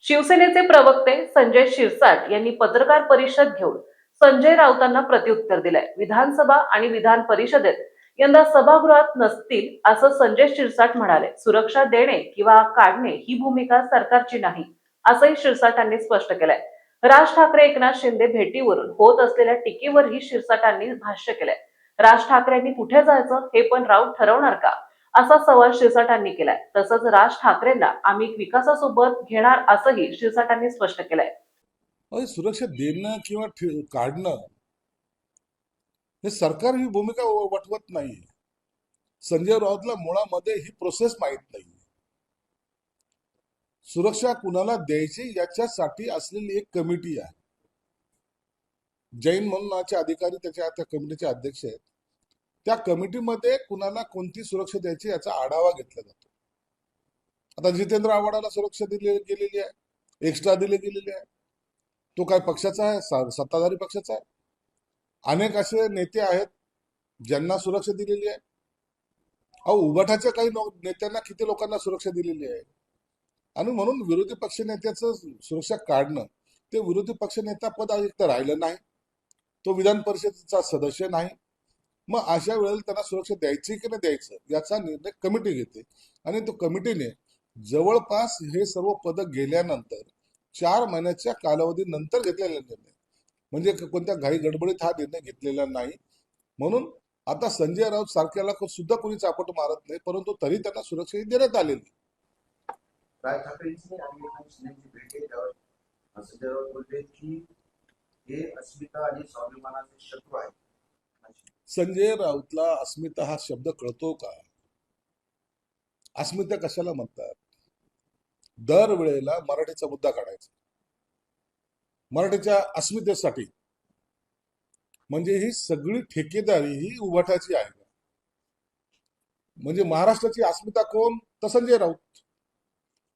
शिवसेनेचे प्रवक्ते संजय शिरसाट यांनी पत्रकार परिषद घेऊन संजय राऊतांना प्रत्युत्तर दिलंय. विधानसभा आणि विधान परिषदेत यंदा सभागृहात नसतील असं संजय शिरसाट म्हणाले. सुरक्षा देणे किंवा काढणे ही भूमिका सरकारची नाही असंही शिरसाटांनी स्पष्ट केलंय. राज ठाकरे एकनाथ शिंदे भेटीवरून होत असलेल्या टीकेवरही शिरसाटांनी भाष्य केलंय. राज ठाकरेंनी कुठे जायचं हे पण राऊत ठरवणार का, असा सवाल शिरसाटांनी केलाय. तसंच राज ठाकरेंना आम्ही विकासासोबत घेणार असंही शिरसाटांनी स्पष्ट केलंय. सुरक्षा देणं किंवा काढणं हे सरकार ही भूमिका वठवत नाही. संजय राऊतला मुळामध्ये ही प्रोसेस माहित नाही. सुरक्षा कुणाला द्यायची याच्यासाठी असलेली एक कमिटी आहे. जैन म्हणून अधिकारी त्या कमिटीचे अध्यक्ष आहेत. त्या कमिटीमध्ये कुणाला कोणती सुरक्षा द्यायची याचा आढावा घेतला जातो. आता जितेंद्र आव्हाडाला सुरक्षा दिली गेलेली आहे, एक्स्ट्रा दिली गेलेली आहे. तो काय पक्षाचा आहे? सत्ताधारी पक्षाचा आहे. अनेक असे नेते आहेत ज्यांना सुरक्षा दिलेली आहे. उबाठाच्या काही नेत्यांना किती लोकांना सुरक्षा दिलेली आहे. आणि म्हणून विरोधी पक्ष नेत्याचं सुरक्षा काढणं, ते विरोधी पक्ष नेता पद एक तर राहिलं नाही, तो विधान परिषदेचा सदस्य नाही. मग अशा वेळेला त्यांना सुरक्षा द्यायची की नाही द्यायचं याचा निर्णय कमिटी घेते. आणि तो कमिटीने जवळपास हे सर्व पद गेल्यानंतर 4 महिन्याच्या कालावधीनंतर घेतलेला निर्णय, म्हणजे कोणत्या घाई गडबडीत हा निर्णय घेतलेला नाही. म्हणून आता संजय राऊत सारख्याला सुद्धा कोणी चापट मारत नाही, परंतु तरी त्यांना सुरक्षा देण्यात आलेली. राज ठाकरेंची आणि शिंदेची भेट त्यावर संजय राऊत बोलले की हे अस्मिता आणि स्वाभिमानाचे शत्रू आहेत. संजय राऊतला अस्मिता हा शब्द कळतो का? अस्मिता कशाला म्हणतात? दरवेळेला मराठीचा मुद्दा काढायचा, मराठीच्या अस्मितेसाठी. म्हणजे ही सगळी ठेकेदारी ही उभाटाची आहे. म्हणजे महाराष्ट्राची अस्मिता कोण? तर संजय राऊत.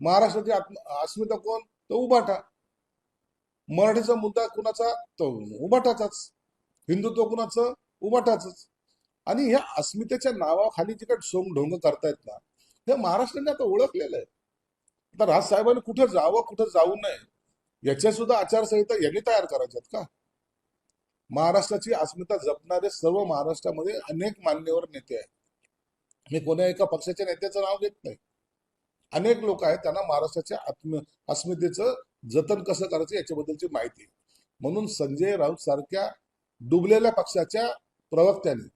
महाराष्ट्राची अस्मिता कोण? तर उभाटा. मराठीचा मुद्दा कुणाचा? तो उभाटाचाच. हिंदुत्व कुणाचं? उभाटाच. आणि ह्या अस्मितेच्या नावाखाली जे काही सोंग ढोंग करतायत ना, हे महाराष्ट्राने आता ओळखलेलं आहे. आता राजसाहेबांनी कुठं जावं कुठं जाऊ नये याच्या सुद्धा आचारसंहिता यांनी तयार करायच्यात का? महाराष्ट्राची अस्मिता जपणारे सर्व महाराष्ट्रामध्ये अनेक मान्यवर नेते आहेत. मी कोणा एका पक्षाच्या नेत्याचं नाव घेत नाही. अनेक लोक आहेत, त्यांना महाराष्ट्राच्या अस्मितेचं जतन कसं करायचं याच्याबद्दलची माहिती. म्हणून संजय राऊत सारख्या डुबलेल्या पक्षाच्या प्रवक्त्यांनी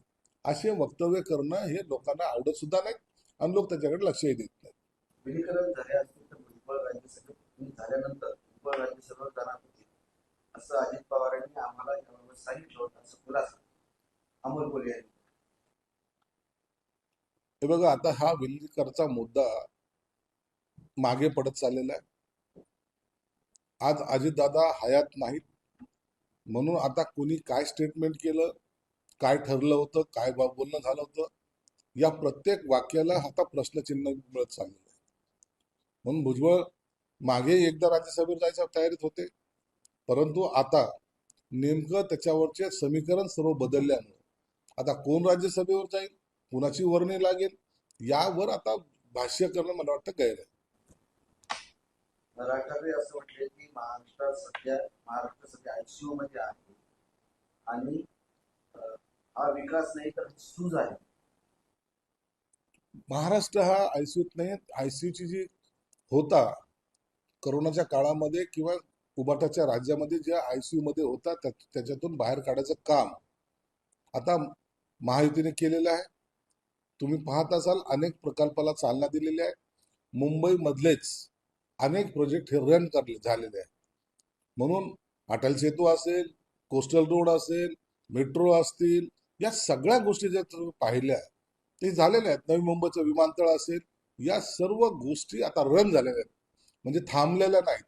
असे वक्तव्य करणं हे लोकांना आवडत सुद्धा नाही आणि लोक त्याच्याकडे लक्षही देत नाहीत. विलीकरण झाले असतील तर भुजबळ राज्यसभेत झाल्यानंतर भुजबळ राज्यसभेवर जाणार होते असं अजित पवार यांनी आम्हाला याबाबत सांगितलं होतं, असं खुलासा अमोल कोल्हे यांनी. हे बघा, आता हा विलीकरणाचा मुद्दा मागे पडत चाललेला आहे. आज अजितदादा हयात नाहीत, म्हणून आता कोणी काय स्टेटमेंट केलं, काय ठरलं होतं, काय बोलणं झालं होतं, या प्रत्येक वाक्याला आता प्रश्नचिन्ह मिळत चाललेलं आहे. म्हणून भुजबळ मागे एकदा राज्यसभेवर जायच्या तयारीत होते, परंतु आता नेमकं त्याच्यावरचे समीकरण सर्व बदलल्यामुळे आता कोण राज्यसभेवर जाईल, कुणाची वर्णी लागेल, यावर आता भाष्य करणं मला वाटतं गैर आहे. राज ठाकरे असं म्हटले की महाराष्ट्र सध्या आयसीयू मध्ये आहे आणि हा विकास नाही तर सूज आहे. महाराष्ट्र हा आयसीयूत नाही. आयसीयूची जी होता करोनाच्या काळामध्ये किंवा उबाटाच्या राज्यामध्ये ज्या आयसीयू मध्ये होता त्याच्यातून बाहेर काढायचं काम आता महायुतीने केलेलं आहे. तुम्ही पाहत असाल अनेक प्रकल्पाला चालना दिलेली आहे. मुंबई मधलेच अनेक प्रोजेक्ट हे रन झालेले आहेत. म्हणून अटल सेतू असेल, कोस्टल रोड असेल, मेट्रो असतील, या सगळ्या गोष्टी ज्या तुम्ही पाहिल्या ते झालेल्या आहेत. नवी मुंबईचं विमानतळ असेल, या सर्व गोष्टी आता रन झालेल्या आहेत, म्हणजे थांबलेल्या नाहीत.